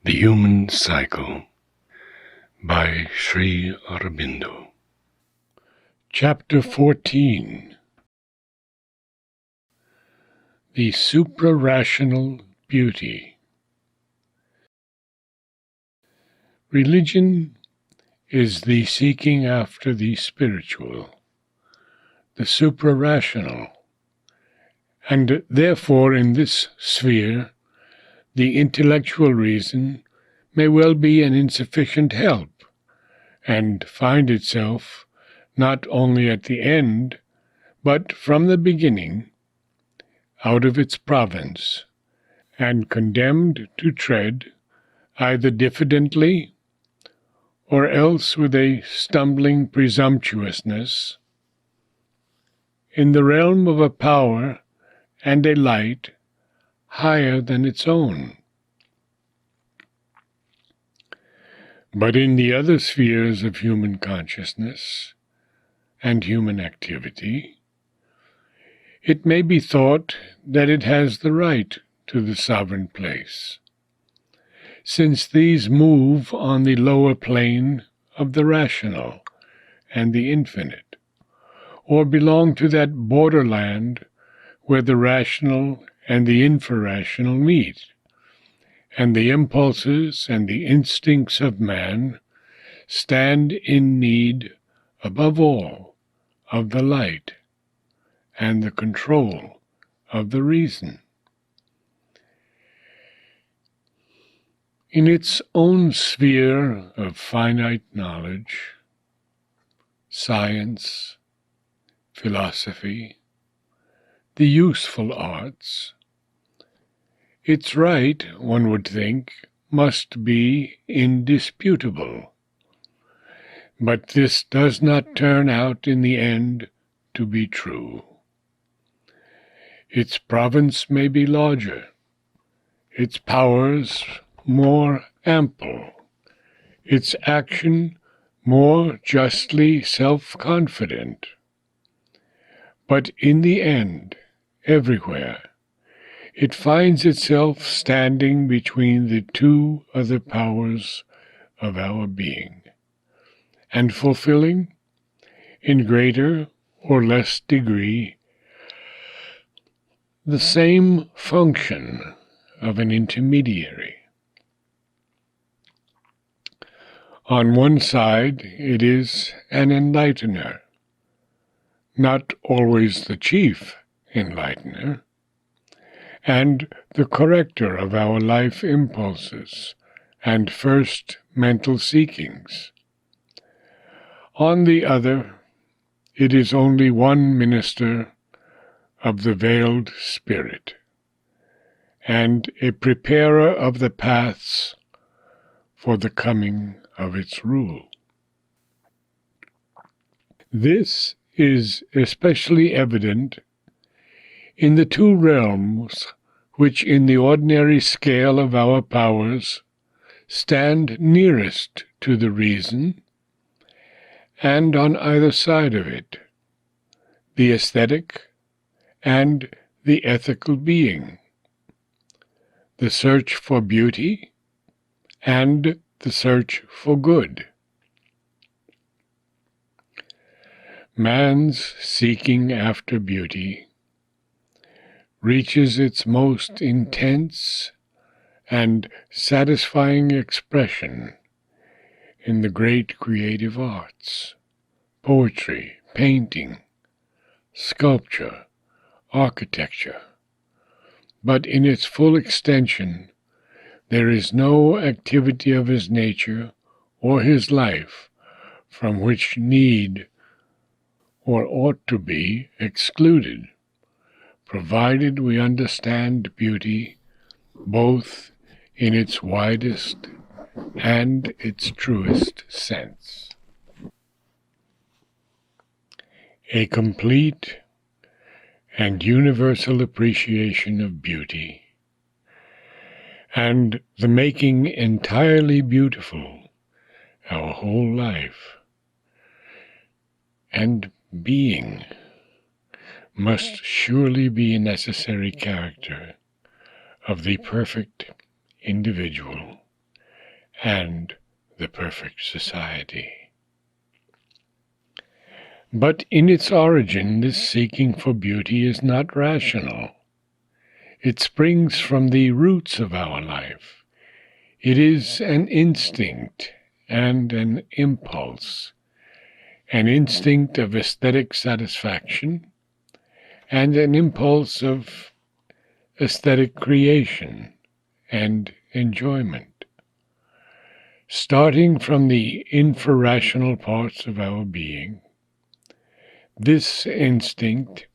The Human Cycle by Sri Aurobindo. Chapter 14. The Supra-Rational Beauty. Religion is the seeking after the spiritual, the supra-rational, and therefore in this sphere the intellectual reason may well be an insufficient help, and find itself not only at the end, but from the beginning, out of its province, and condemned to tread, either diffidently, or else with a stumbling presumptuousness, in the realm of a power and a light higher than its own. But in the other spheres of human consciousness and human activity, it may be thought that it has the right to the sovereign place, since these move on the lower plane of the rational and the infinite, or belong to that borderland where the rational and the infrarational meet, and the impulses and the instincts of man stand in need, above all, of the light and the control of the reason. In its own sphere of finite knowledge, science, philosophy, the useful arts, its right, one would think, must be indisputable. But this does not turn out in the end to be true. Its province may be larger, its powers more ample, its action more justly self-confident. But in the end, everywhere, it finds itself standing between the two other powers of our being, and fulfilling, in greater or less degree, the same function of an intermediary. On one side, it is an enlightener, not always the chief enlightener, and the corrector of our life impulses and first mental seekings. On the other, it is only one minister of the veiled spirit, and a preparer of the paths for the coming of its rule. This is especially evident in the two realms which in the ordinary scale of our powers stand nearest to the reason, and on either side of it, the aesthetic and the ethical being, the search for beauty and the search for good. Man's seeking after beauty reaches its most intense and satisfying expression in the great creative arts, poetry, painting, sculpture, architecture. But in its full extension, there is no activity of his nature or his life from which need or ought to be excluded, provided we understand beauty both in its widest and its truest sense. A complete and universal appreciation of beauty, and the making entirely beautiful our whole life, and being, must surely be a necessary character of the perfect individual and the perfect society. But in its origin, this seeking for beauty is not rational. It springs from the roots of our life. It is an instinct and an impulse, an instinct of aesthetic satisfaction and an impulse of aesthetic creation and enjoyment. Starting from the infrarational parts of our being, this instinct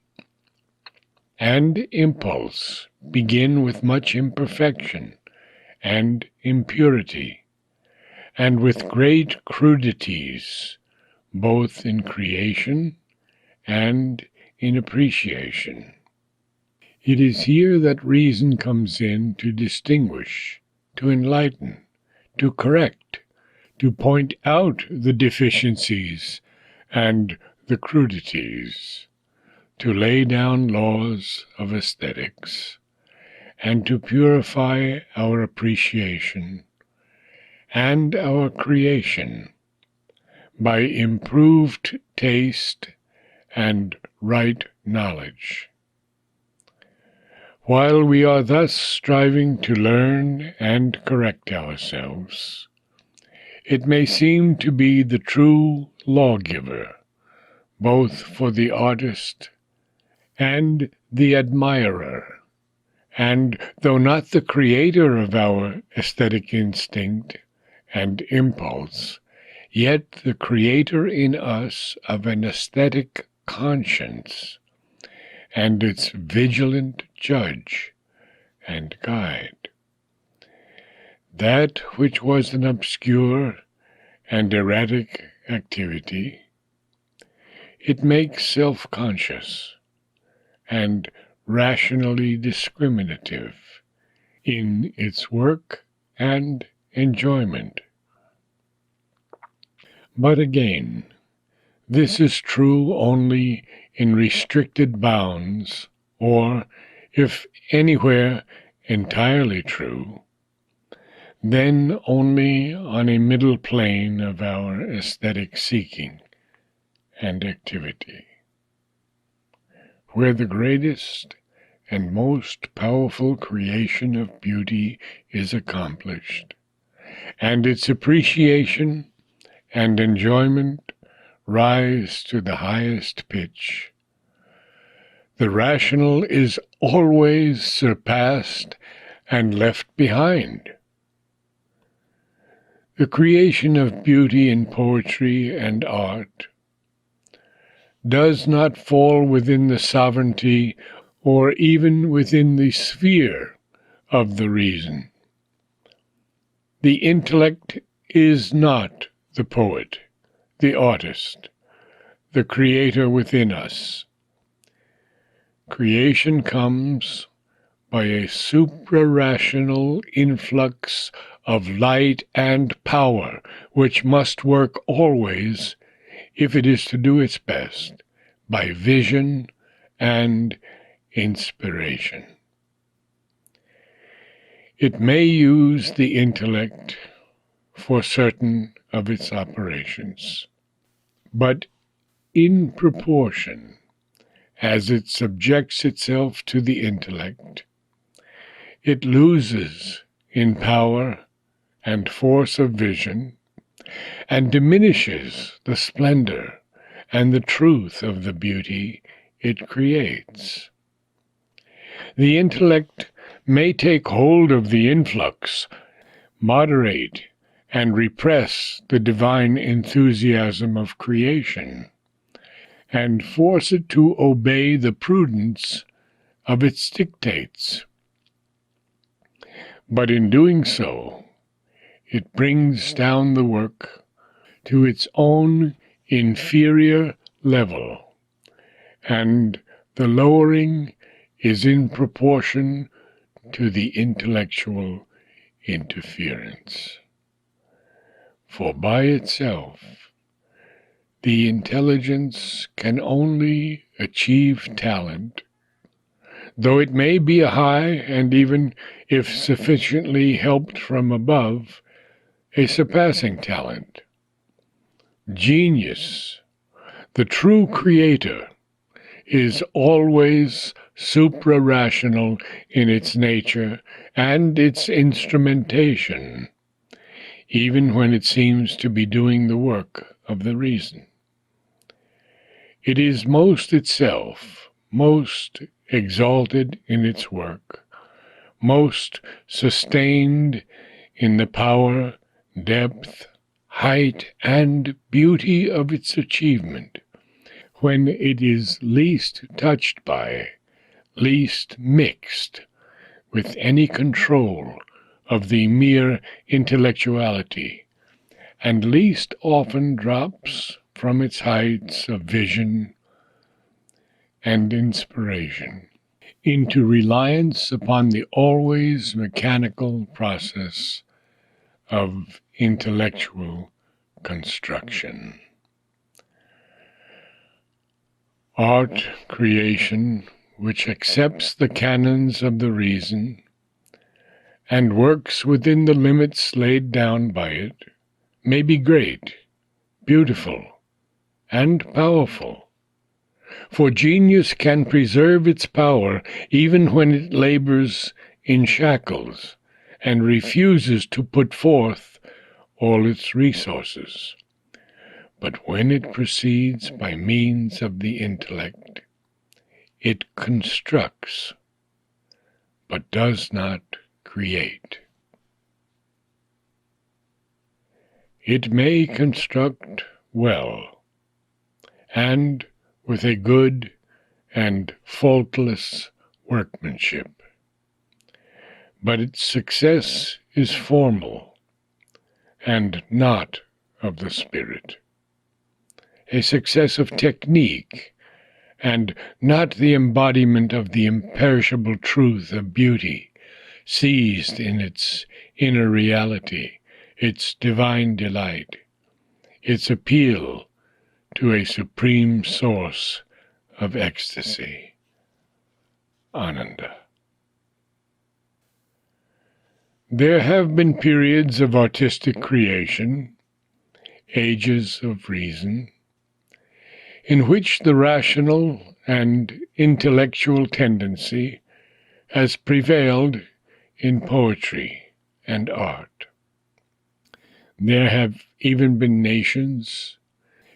and impulse begin with much imperfection and impurity, and with great crudities, both in creation and in appreciation. It is here that reason comes in to distinguish, to enlighten, to correct, to point out the deficiencies and the crudities, to lay down laws of aesthetics, and to purify our appreciation and our creation by improved taste and right knowledge. While we are thus striving to learn and correct ourselves, it may seem to be the true lawgiver, both for the artist and the admirer, and though not the creator of our aesthetic instinct and impulse, yet the creator in us of an aesthetic conscience, and its vigilant judge and guide. That which was an obscure and erratic activity, it makes self-conscious and rationally discriminative in its work and enjoyment. But again, this is true only in restricted bounds, or, if anywhere entirely true, then only on a middle plane of our aesthetic seeking and activity, where the greatest and most powerful creation of beauty is accomplished, and its appreciation and enjoyment rise to the highest pitch. The rational is always surpassed and left behind. The creation of beauty in poetry and art does not fall within the sovereignty or even within the sphere of the reason. The intellect is not the poet, the artist, the creator within us. Creation comes by a suprarational influx of light and power, which must work always, if it is to do its best, by vision and inspiration. It may use the intellect for certain of its operations, but in proportion as it subjects itself to the intellect, it loses in power and force of vision, and diminishes the splendor and the truth of the beauty it creates. The intellect may take hold of the influx, moderate and repress the divine enthusiasm of creation, and force it to obey the prudence of its dictates. But in doing so, it brings down the work to its own inferior level, and the lowering is in proportion to the intellectual interference. For by itself, the intelligence can only achieve talent, though it may be a high and even, if sufficiently helped from above, a surpassing talent. Genius, the true creator, is always supra-rational in its nature and its instrumentation, even when it seems to be doing the work of the reason. It is most itself, most exalted in its work, most sustained in the power, depth, height, and beauty of its achievement, when it is least touched by, least mixed with any control of the mere intellectuality, and least often drops from its heights of vision and inspiration into reliance upon the always mechanical process of intellectual construction. Art creation, which accepts the canons of the reason and works within the limits laid down by it, may be great, beautiful, and powerful. For genius can preserve its power even when it labors in shackles and refuses to put forth all its resources. But when it proceeds by means of the intellect, it constructs, but does not create. It may construct well, and with a good and faultless workmanship, but its success is formal and not of the spirit, a success of technique and not the embodiment of the imperishable truth of beauty, seized in its inner reality, its divine delight, its appeal to a supreme source of ecstasy, Ananda. There have been periods of artistic creation, ages of reason, in which the rational and intellectual tendency has prevailed in poetry and art. There have even been nations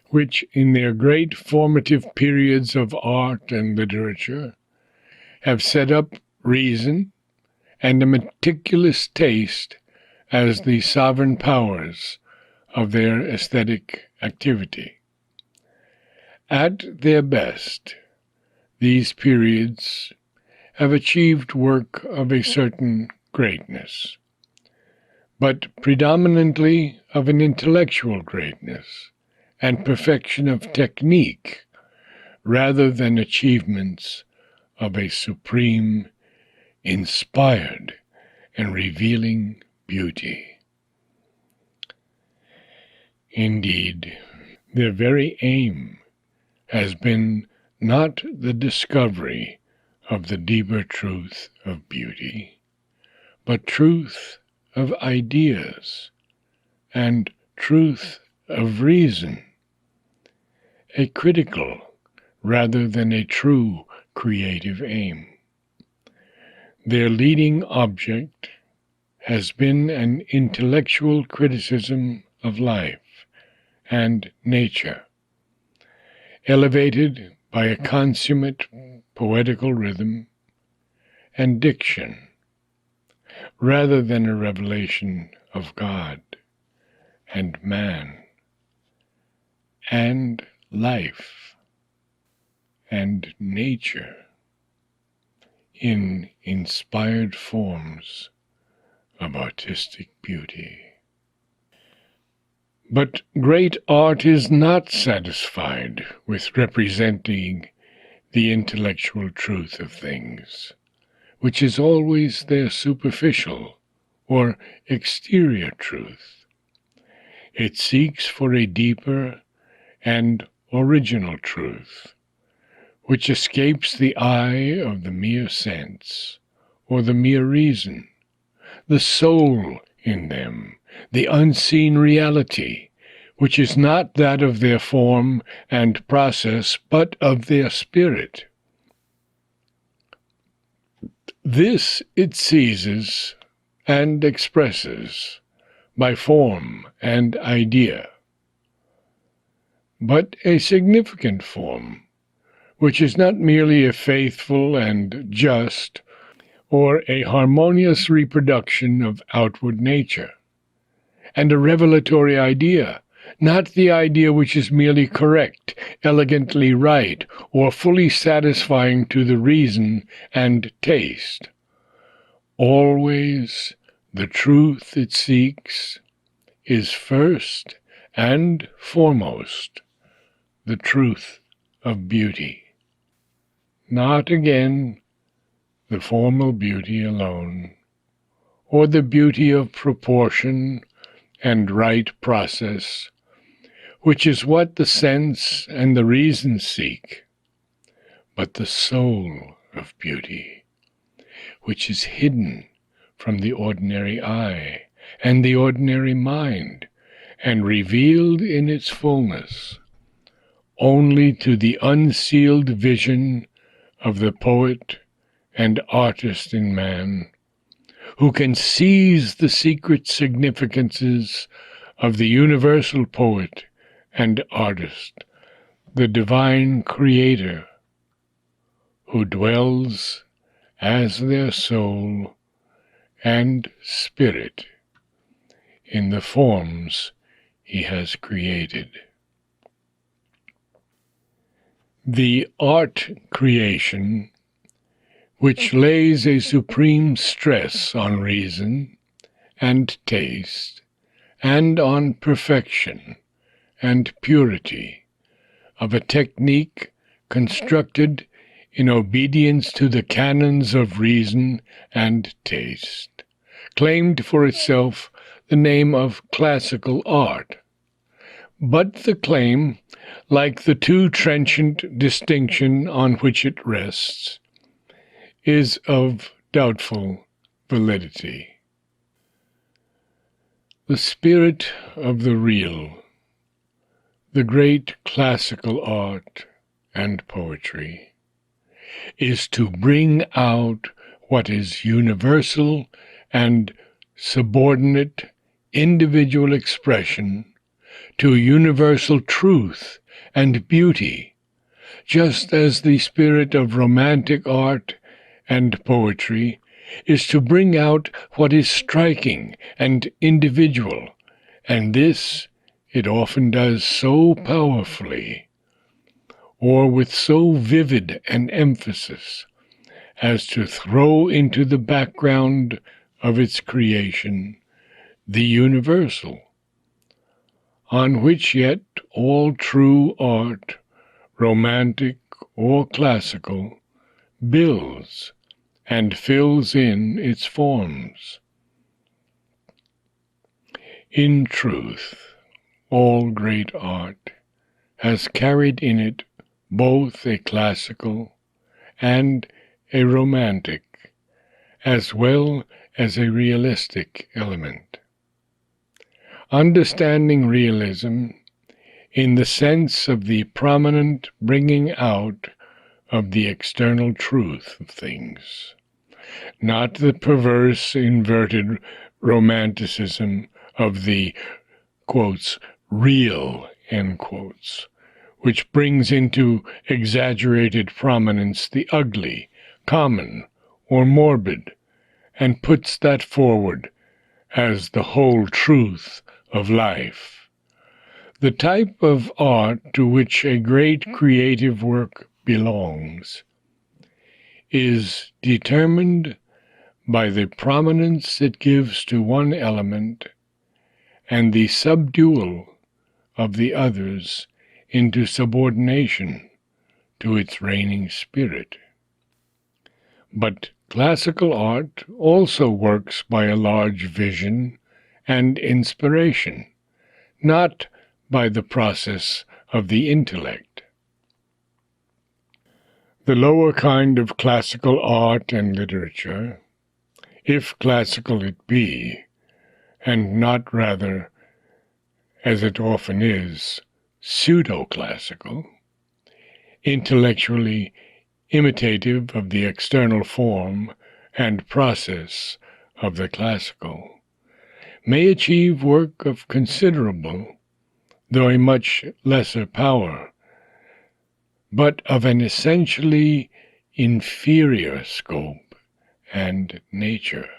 which, in their great formative periods of art and literature, have set up reason and a meticulous taste as the sovereign powers of their aesthetic activity. At their best, these periods have achieved work of a certain greatness, but predominantly of an intellectual greatness and perfection of technique, rather than achievements of a supreme, inspired, and revealing beauty. Indeed, their very aim has been not the discovery of the deeper truth of beauty, but truth of ideas and truth of reason, a critical rather than a true creative aim. Their leading object has been an intellectual criticism of life and nature, elevated by a consummate poetical rhythm and diction, rather than a revelation of God and man and life and nature in inspired forms of artistic beauty. But great art is not satisfied with representing the intellectual truth of things, which is always their superficial or exterior truth. It seeks for a deeper and original truth, which escapes the eye of the mere sense or the mere reason. The soul in them the unseen reality, which is not that of their form and process, but of their spirit. This it seizes and expresses by form and idea, but a significant form, which is not merely a faithful and just or a harmonious reproduction of outward nature, and a revelatory idea, not the idea which is merely correct, elegantly right, or fully satisfying to the reason and taste. Always the truth it seeks is first and foremost the truth of beauty. Not again the formal beauty alone, or the beauty of proportion and right process, which is what the sense and the reason seek, but the soul of beauty, which is hidden from the ordinary eye and the ordinary mind, and revealed in its fullness only to the unsealed vision of the poet and artist in man, who can seize the secret significances of the universal poet and artist, the divine creator, who dwells as their soul and spirit in the forms he has created. The art creation, which lays a supreme stress on reason and taste, and on perfection and purity of a technique constructed in obedience to the canons of reason and taste, claimed for itself the name of classical art. But the claim, like the too trenchant distinction on which it rests, is of doubtful validity. The spirit of the real, the great classical art and poetry, is to bring out what is universal and subordinate individual expression to universal truth and beauty, just as the spirit of romantic art and poetry is to bring out what is striking and individual, and this it often does so powerfully, or with so vivid an emphasis, as to throw into the background of its creation the universal, on which yet all true art, romantic or classical, builds and fills in its forms. In truth, all great art has carried in it both a classical and a romantic, as well as a realistic element. Understanding realism in the sense of the prominent bringing out of the external truth of things, not the perverse, inverted romanticism of the, quotes, real, end quotes, which brings into exaggerated prominence the ugly, common, or morbid, and puts that forward as the whole truth of life. The type of art to which a great creative work belongs is determined by the prominence it gives to one element and the subdual of the others into subordination to its reigning spirit. But classical art also works by a large vision and inspiration, not by the process of the intellect. The lower kind of classical art and literature, if classical it be, and not rather, as it often is, pseudo-classical, intellectually imitative of the external form and process of the classical, may achieve work of considerable, though a much lesser power, but of an essentially inferior scope and nature.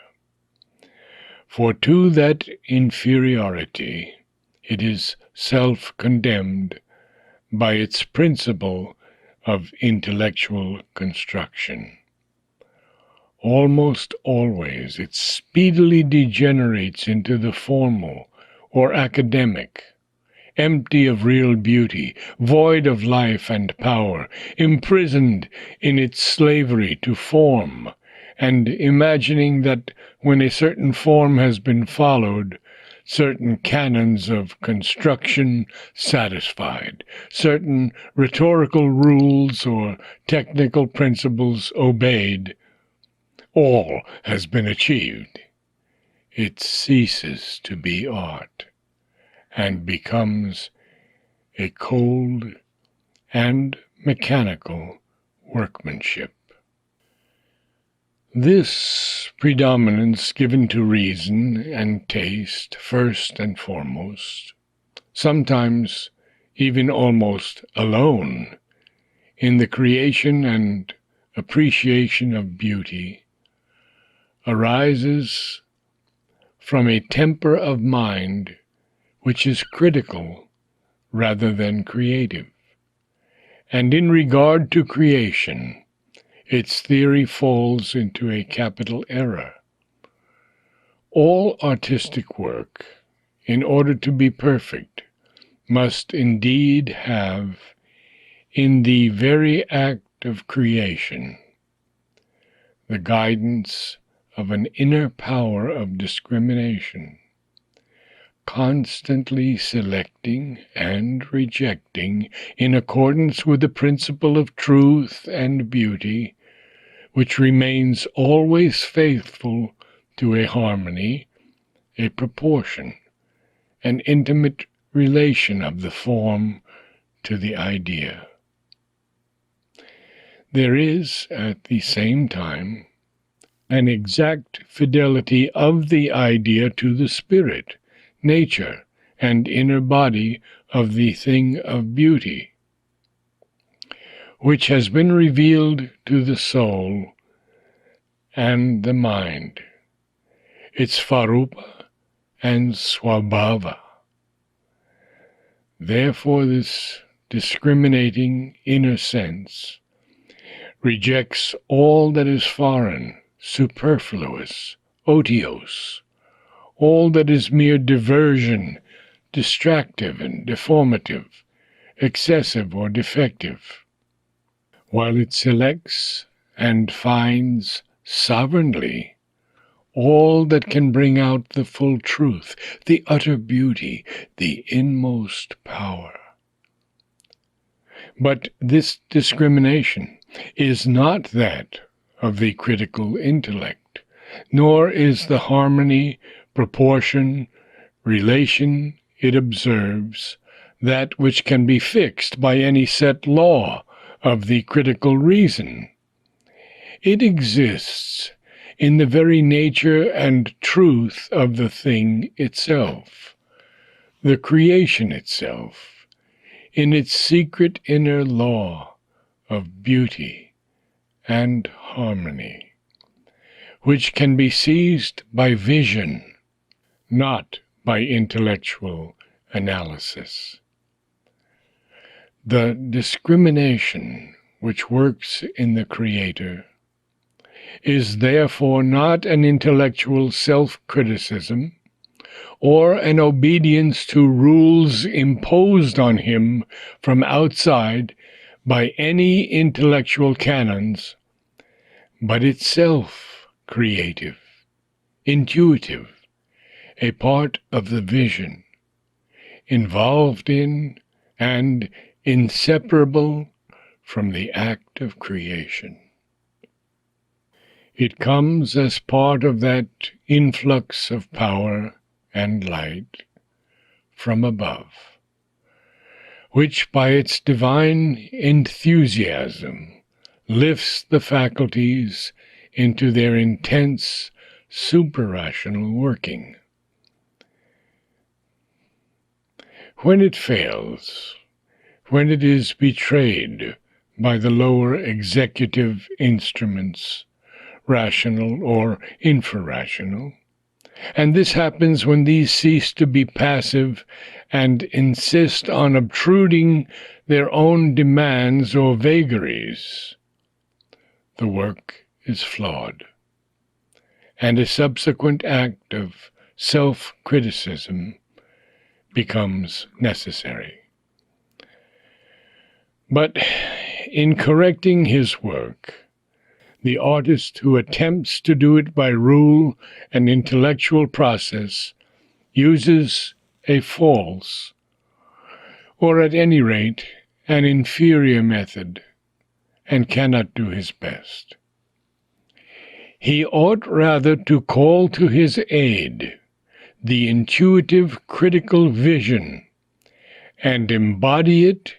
For to that inferiority it is self-condemned by its principle of intellectual construction. Almost always it speedily degenerates into the formal or academic, empty of real beauty, void of life and power, imprisoned in its slavery to form, and imagining that when a certain form has been followed, certain canons of construction satisfied, certain rhetorical rules or technical principles obeyed, all has been achieved. It ceases to be art and becomes a cold and mechanical workmanship. This predominance given to reason and taste first and foremost, sometimes even almost alone, in the creation and appreciation of beauty, arises from a temper of mind which is critical rather than creative. And in regard to creation, its theory falls into a capital error. All artistic work, in order to be perfect, must indeed have, in the very act of creation, the guidance of an inner power of discrimination, constantly selecting and rejecting in accordance with the principle of truth and beauty, which remains always faithful to a harmony, a proportion, an intimate relation of the form to the idea. There is, at the same time, an exact fidelity of the idea to the spirit, nature, and inner body of the thing of beauty, which has been revealed to the soul and the mind, its svarupa and swabhava. Therefore this discriminating inner sense rejects all that is foreign, superfluous, otiose, all that is mere diversion, distractive and deformative, excessive or defective, while it selects and finds sovereignly all that can bring out the full truth, the utter beauty, the inmost power. But this discrimination is not that of the critical intellect, nor is the harmony, proportion, relation it observes that which can be fixed by any set law of the critical reason. It exists in the very nature and truth of the thing itself, the creation itself, in its secret inner law of beauty and harmony, which can be seized by vision, not by intellectual analysis. The discrimination which works in the Creator is therefore not an intellectual self-criticism or an obedience to rules imposed on him from outside by any intellectual canons, but itself creative, intuitive, a part of the vision, involved in and inseparable from the act of creation. It comes as part of that influx of power and light from above, which by its divine enthusiasm lifts the faculties into their intense suprarational working. When it fails, when it is betrayed by the lower executive instruments, rational or infrarational, and this happens when these cease to be passive and insist on obtruding their own demands or vagaries, the work is flawed, and a subsequent act of self-criticism becomes necessary. But in correcting his work, the artist who attempts to do it by rule and intellectual process uses a false, or at any rate an inferior method, and cannot do his best. He ought rather to call to his aid the intuitive critical vision and embody it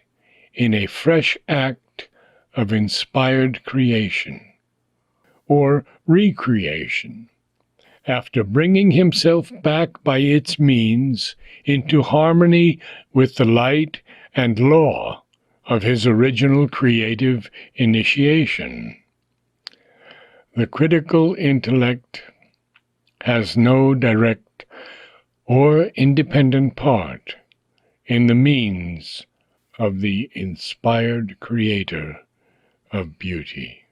in a fresh act of inspired creation, or recreation, after bringing himself back by its means into harmony with the light and law of his original creative initiation. The critical intellect has no direct or independent part in the means of the inspired creator of beauty.